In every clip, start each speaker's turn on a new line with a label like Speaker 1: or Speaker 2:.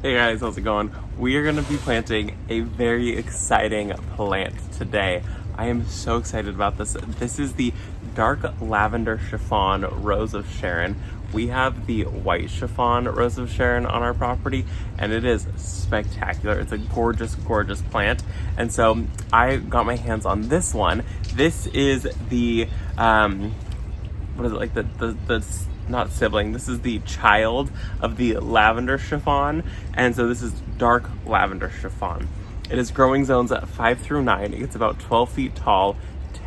Speaker 1: Hey guys, how's it going? We are going to be planting a very exciting plant today. I am so excited about this. This is the dark lavender chiffon rose of Sharon. We have the white chiffon rose of Sharon on our property, and it is spectacular. It's a gorgeous, gorgeous plant. And so I got my hands on this one. This is the, what is it, like the not sibling, this is the child of the lavender chiffon, and so this is dark lavender chiffon. It is growing zones at 5 through 9. It's about 12 feet tall,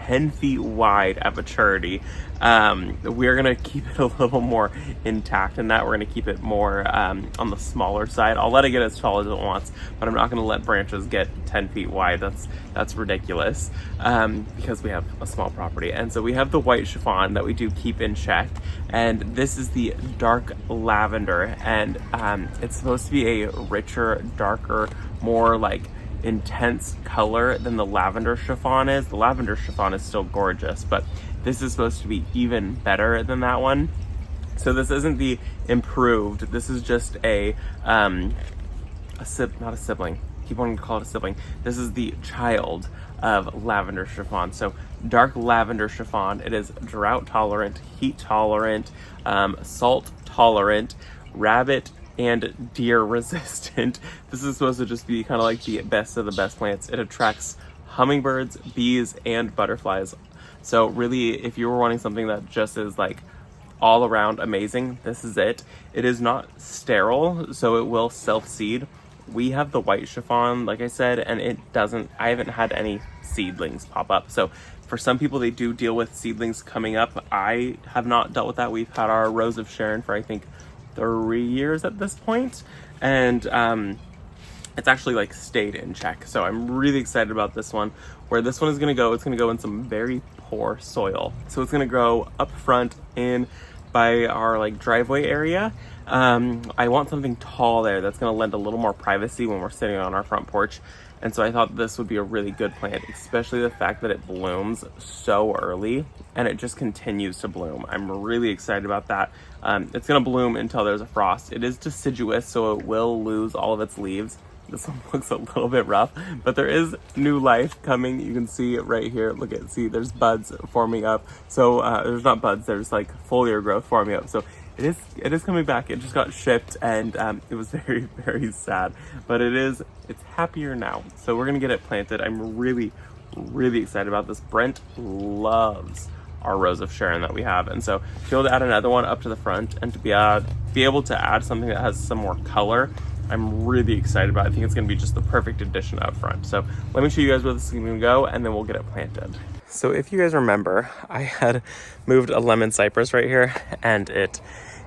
Speaker 1: 10 feet wide at maturity. We're gonna keep it a little more intact in that. We're gonna keep it more on the smaller side. I'll let it get as tall as it wants, but I'm not gonna let branches get 10 feet wide. That's ridiculous, because we have a small property. And so we have the white chiffon that we do keep in check, and this is the dark lavender, and it's supposed to be a richer, darker, more like intense color than the lavender chiffon is. The lavender chiffon is still gorgeous, but this is supposed to be even better than that one. So this isn't the improved, this is just not a sibling. Keep wanting to call it a sibling. This is the child of lavender chiffon. So dark lavender chiffon, it is drought tolerant, heat tolerant, salt tolerant, rabbit and deer resistant. This is supposed to just be kind of like the best of the best plants. It attracts hummingbirds, bees, and butterflies. So really, if you were wanting something that just is like all around amazing, this is it. It is not sterile, so it will self-seed. We have the white chiffon, like I said, and I haven't had any seedlings pop up. So for some people, they do deal with seedlings coming up. I have not dealt with that. We've had our Rose of Sharon for, I think, 3 years at this point, and it's actually like stayed in check. So I'm really excited about this one. Where this one is gonna go, it's gonna go in some very poor soil. So it's gonna grow up front in by our like driveway area. I want something tall there that's gonna lend a little more privacy when we're sitting on our front porch. And so I thought this would be a really good plant, especially the fact that it blooms so early and it just continues to bloom. I'm really excited about that. It's gonna bloom until there's a frost. It is deciduous, so it will lose all of its leaves. This one looks a little bit rough, but there is new life coming. You can see it right here. See, there's buds forming up. So there's not buds, there's like foliar growth forming up. So it is coming back. It just got shipped, and it was very, very sad, but it's happier now. So we're gonna get it planted. I'm really, really excited about this. Brent loves our Rose of Sharon that we have, and so to be able to add another one up to the front and to be able to add something that has some more color, I'm really excited about it. I think it's gonna be just the perfect addition up front. So let me show you guys where this is gonna go, and then we'll get it planted. So if you guys remember, I had moved a lemon cypress right here, and it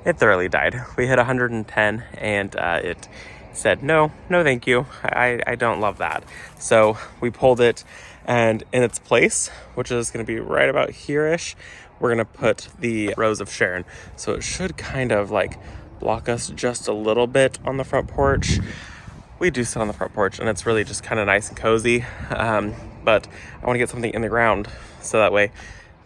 Speaker 1: thoroughly died. We hit 110, and it said, no thank you, I don't love that. So we pulled it, and in its place, which is gonna be right about here-ish, we're gonna put the Rose of Sharon. So it should kind of like block us just a little bit on the front porch. We do sit on the front porch, and it's really just kind of nice and cozy. But I want to get something in the ground, so that way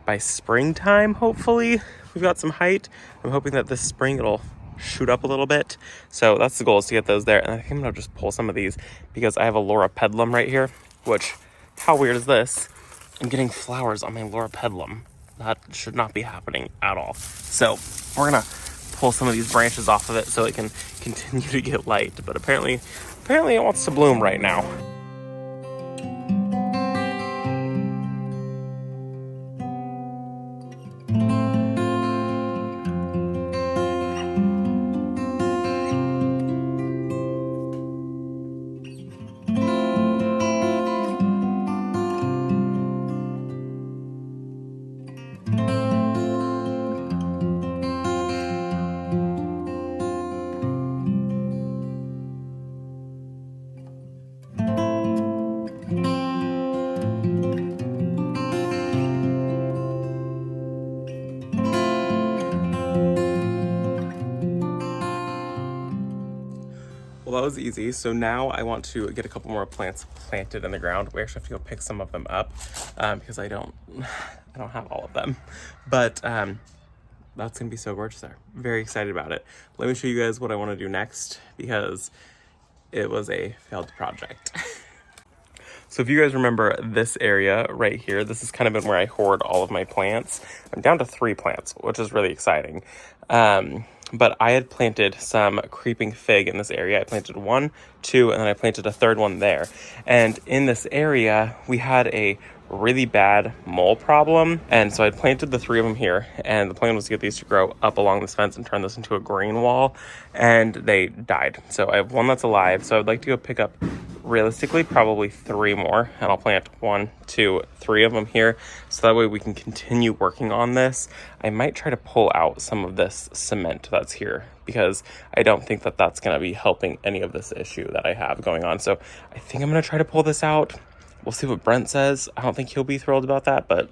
Speaker 1: by springtime, hopefully, we've got some height. I'm hoping that this spring it'll shoot up a little bit. So that's the goal, is to get those there. And I think I'm gonna just pull some of these because I have a Laura pedlum right here, which, how weird is this? I'm getting flowers on my Laura pedlum. That should not be happening at all. So we're gonna pull some of these branches off of it so it can continue to get light. But apparently it wants to bloom right now. Well, that was easy. So now I want to get a couple more plants planted in the ground. We actually have to go pick some of them up because I don't have all of them. But that's gonna be so gorgeous there. Very excited about it. Let me show you guys what I want to do next, because it was a failed project. So if you guys remember this area right here, this has kind of been where I hoard all of my plants. I'm down to 3 plants, which is really exciting. But I had planted some creeping fig in this area. I planted 1, 2, and then I planted a 3rd one there. And in this area, we had a really bad mole problem. And so I planted the 3 of them here, and the plan was to get these to grow up along this fence and turn this into a green wall, and they died. So I have 1 that's alive. So I'd like to go pick up, realistically, probably 3 more, and I'll plant 1, 2, 3 of them here, so that way we can continue working on this. I might try to pull out some of this cement that's here, because I don't think that that's going to be helping any of this issue that I have going on. So I think I'm going to try to pull this out. We'll see what Brent says. I don't think he'll be thrilled about that, but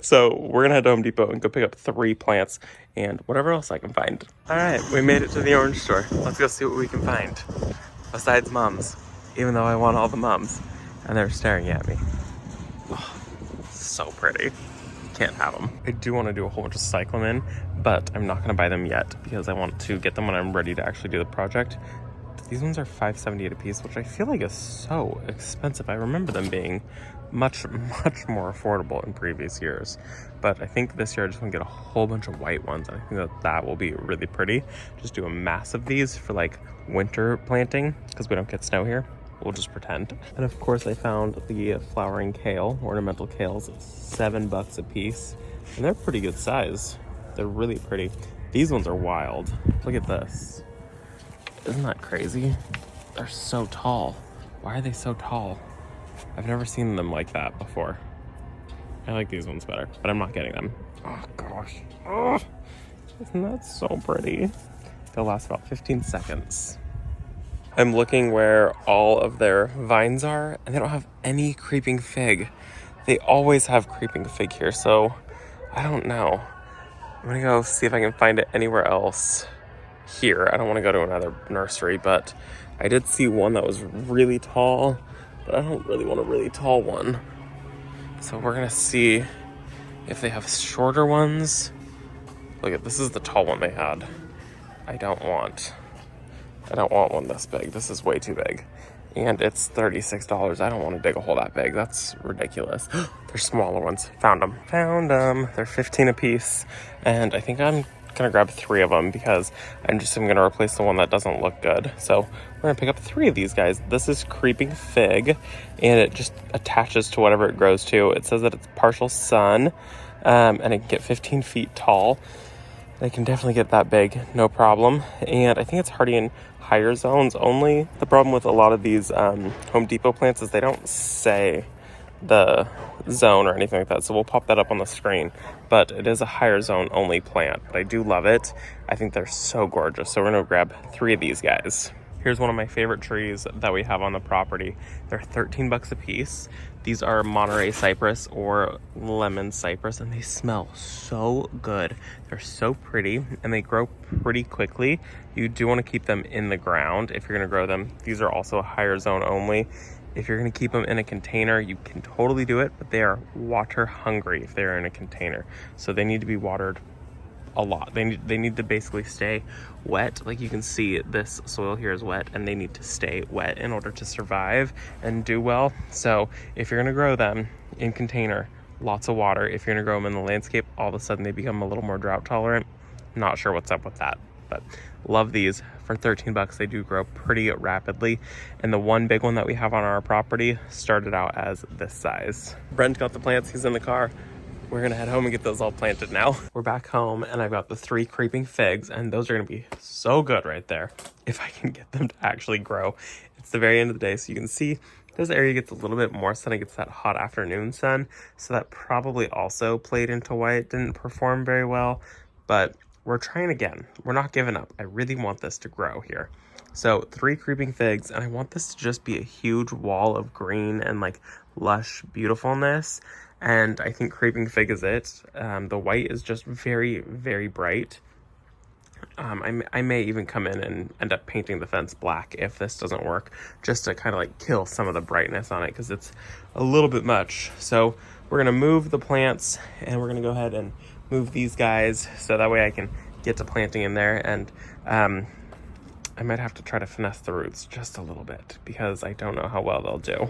Speaker 1: so we're gonna head to Home Depot and go pick up 3 plants and whatever else I can find. All right, we made it to the orange store. Let's go see what we can find besides mums, even though I want all the mums, and they're staring at me. Oh, so pretty. Can't have them. I do want to do a whole bunch of cyclamen, but I'm not gonna buy them yet because I want to get them when I'm ready to actually do the project. These ones are $5.78 a piece, which I feel like is so expensive. I remember them being much more affordable in previous years. But I think this year I just want to get a whole bunch of white ones. And I think that will be really pretty. Just do a mass of these for like winter planting, because we don't get snow here. We'll just pretend. And of course I found the flowering kale, ornamental kales, $7 a piece. And they're pretty good size. They're really pretty. These ones are wild. Look at this. Isn't that crazy? They're so tall. Why are they so tall? I've never seen them like that before. I like these ones better, but I'm not getting them. Oh gosh. Oh, isn't that so pretty? They'll last about 15 seconds. I'm looking where all of their vines are, and they don't have any creeping fig. They always have creeping fig here, so I don't know. I'm gonna go see if I can find it anywhere else. Here, I don't want to go to another nursery, but I did see one that was really tall, but I don't really want a really tall one. So we're gonna see if they have shorter ones. Look at this, is the tall one they had. I don't want one this big. This is way too big, and it's $36. I don't want to dig a hole that big. That's ridiculous. There's smaller ones. Found them. They're 15 a piece, and I think I'm gonna grab 3 of them because I'm gonna replace the one that doesn't look good. So we're gonna pick up 3 of these guys. This is creeping fig, and it just attaches to whatever it grows to. It says that it's partial sun, and it can get 15 feet tall. They can definitely get that big, no problem. And I think it's hardy in higher zones only. The problem with a lot of these Home Depot plants is they don't say the zone or anything like that, so we'll pop that up on the screen. But it is a higher zone only plant, but I do love it. I think they're so gorgeous. So we're gonna grab 3 of these guys. Here's one of my favorite trees that we have on the property. They're $13 a piece. These are Monterey cypress or lemon cypress, and they smell so good. They're so pretty, and they grow pretty quickly. You do want to keep them in the ground if you're gonna grow them. These are also a higher zone only. If you're gonna keep them in a container, you can totally do it, but they are water hungry if they're in a container. So they need to be watered a lot. They need to basically stay wet. Like you can see, this soil here is wet, and they need to stay wet in order to survive and do well. So if you're gonna grow them in container, lots of water. If you're gonna grow them in the landscape, all of a sudden they become a little more drought tolerant. Not sure what's up with that, but love these. For $13, they do grow pretty rapidly. And the one big one that we have on our property started out as this size. Brent got the plants, he's in the car. We're gonna head home and get those all planted now. We're back home, and I've got the 3 creeping figs, and those are gonna be so good right there if I can get them to actually grow. It's the very end of the day, so you can see this area gets a little bit more sun. It gets that hot afternoon sun, so that probably also played into why it didn't perform very well. But we're trying again. We're not giving up. I really want this to grow here. So 3 creeping figs, and I want this to just be a huge wall of green and like lush beautifulness. And I think creeping fig is it. The white is just very, very bright. I may even come in and end up painting the fence black if this doesn't work, just to kind of like kill some of the brightness on it, because it's a little bit much. So we're gonna move the plants, and we're gonna go ahead and move these guys so that way I can get to planting in there. And I might have to try to finesse the roots just a little bit because I don't know how well they'll do.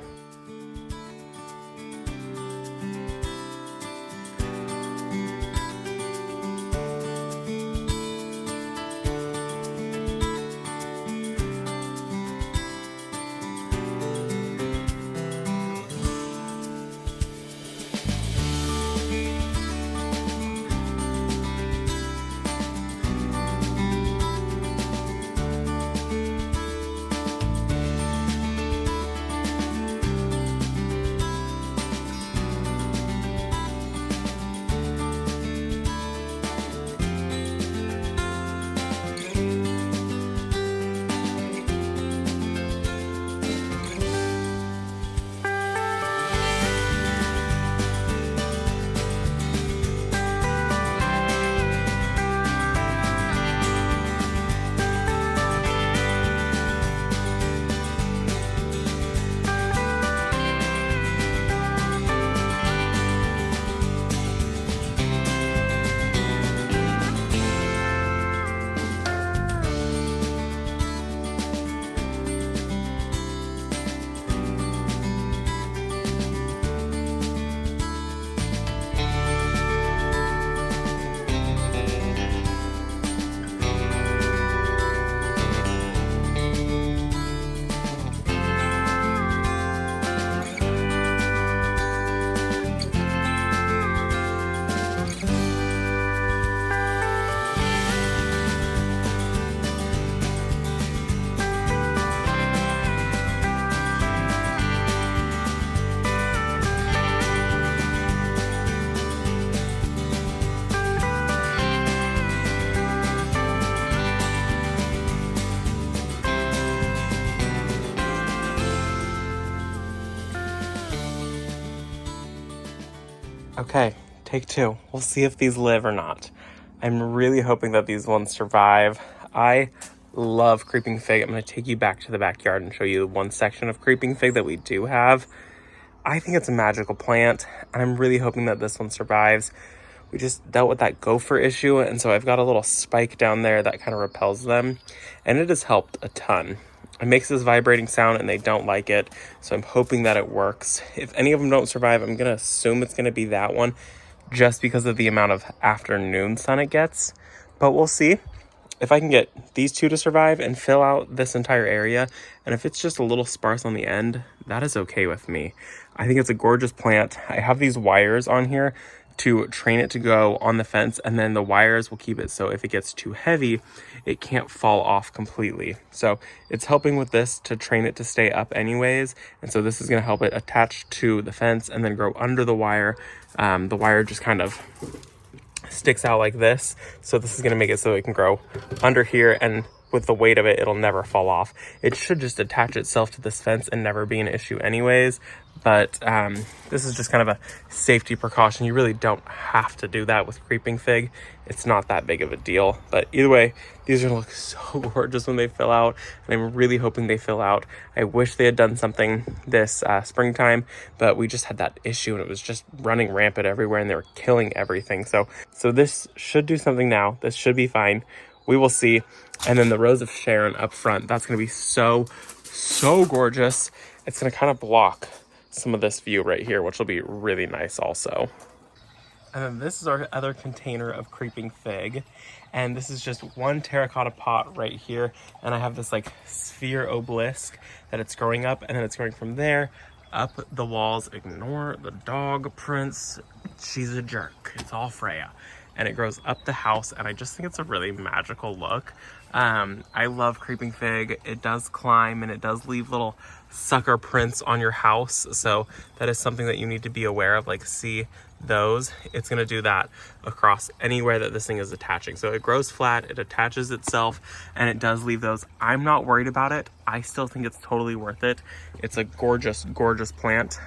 Speaker 1: Okay, take two. We'll see if these live or not. I'm really hoping that these ones survive. I love creeping fig. I'm going to take you back to the backyard and show you one section of creeping fig that we do have. I think it's a magical plant, and I'm really hoping that this one survives. We just dealt with that gopher issue, and so I've got a little spike down there that kind of repels them, and it has helped a ton. It makes this vibrating sound and they don't like it, so I'm hoping that it works. If any of them don't survive, I'm gonna assume it's gonna be that one just because of the amount of afternoon sun it gets, but we'll see. If I can get these two to survive and fill out this entire area, and if it's just a little sparse on the end, that is okay with me. I think it's a gorgeous plant. I have these wires on here to train it to go on the fence, and then the wires will keep it so if it gets too heavy, it can't fall off completely. So it's helping with this to train it to stay up anyways, and so this is going to help it attach to the fence and then grow under the wire. The wire just kind of sticks out like this, so this is going to make it so it can grow under here, and with the weight of it, it'll never fall off. It should just attach itself to this fence and never be an issue anyways, but this is just kind of a safety precaution. You really don't have to do that with creeping fig. It's not that big of a deal, but either way, these are gonna look so gorgeous when they fill out, and I'm really hoping they fill out. I wish they had done something this springtime, but we just had that issue and it was just running rampant everywhere and they were killing everything. So this should do something now. This should be fine. We will see. And then the Rose of Sharon up front, that's going to be so gorgeous. It's going to kind of block some of this view right here, which will be really nice also. And then this is our other container of creeping fig. And this is just one terracotta pot right here. And I have this like sphere obelisk that it's growing up, and then it's going from there up the walls. Ignore the dog, Prince. She's a jerk. It's all Freya. And it grows up the house, and I just think it's a really magical look. I love creeping fig. It does climb and it does leave little sucker prints on your house, so that is something that you need to be aware of. Like, see those? It's gonna do that across anywhere that this thing is attaching. So it grows flat, it attaches itself, and it does leave those. I'm not worried about it. I still think it's totally worth it. It's a gorgeous plant,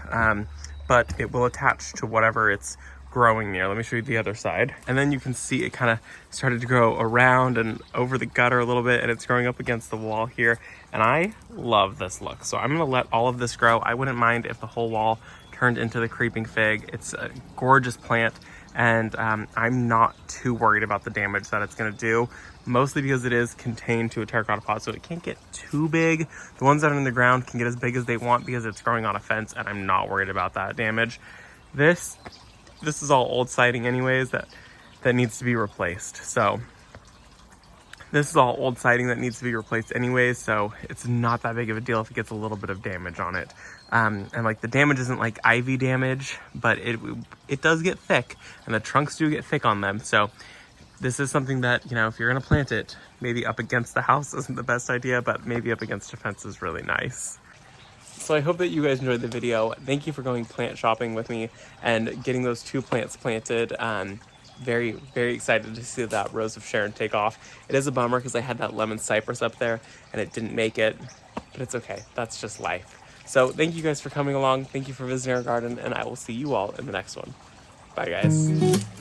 Speaker 1: but it will attach to whatever it's growing near. Let me show you the other side. And then you can see it kind of started to grow around and over the gutter a little bit, and it's growing up against the wall here. And I love this look. So I'm gonna let all of this grow. I wouldn't mind if the whole wall turned into the creeping fig. It's a gorgeous plant. and I'm not too worried about the damage that it's gonna do, mostly because it is contained to a terracotta pot, so it can't get too big. The ones that are in the ground can get as big as they want because it's growing on a fence, and I'm not worried about that damage. This is all old siding anyways that needs to be replaced. So this is all old siding that needs to be replaced anyways, so it's not that big of a deal if it gets a little bit of damage on it. And like the damage isn't like ivy damage, but it does get thick, and the trunks do get thick on them. So this is something that, you know, if you're gonna plant it, maybe up against the house isn't the best idea, but maybe up against a fence is really nice. So I hope that you guys enjoyed the video. Thank you for going plant shopping with me and getting those 2 plants planted. Very, very excited to see that Rose of Sharon take off. It is a bummer because I had that lemon cypress up there and it didn't make it, but it's okay. That's just life. So thank you guys for coming along. Thank you for visiting our garden, and I will see you all in the next one. Bye, guys.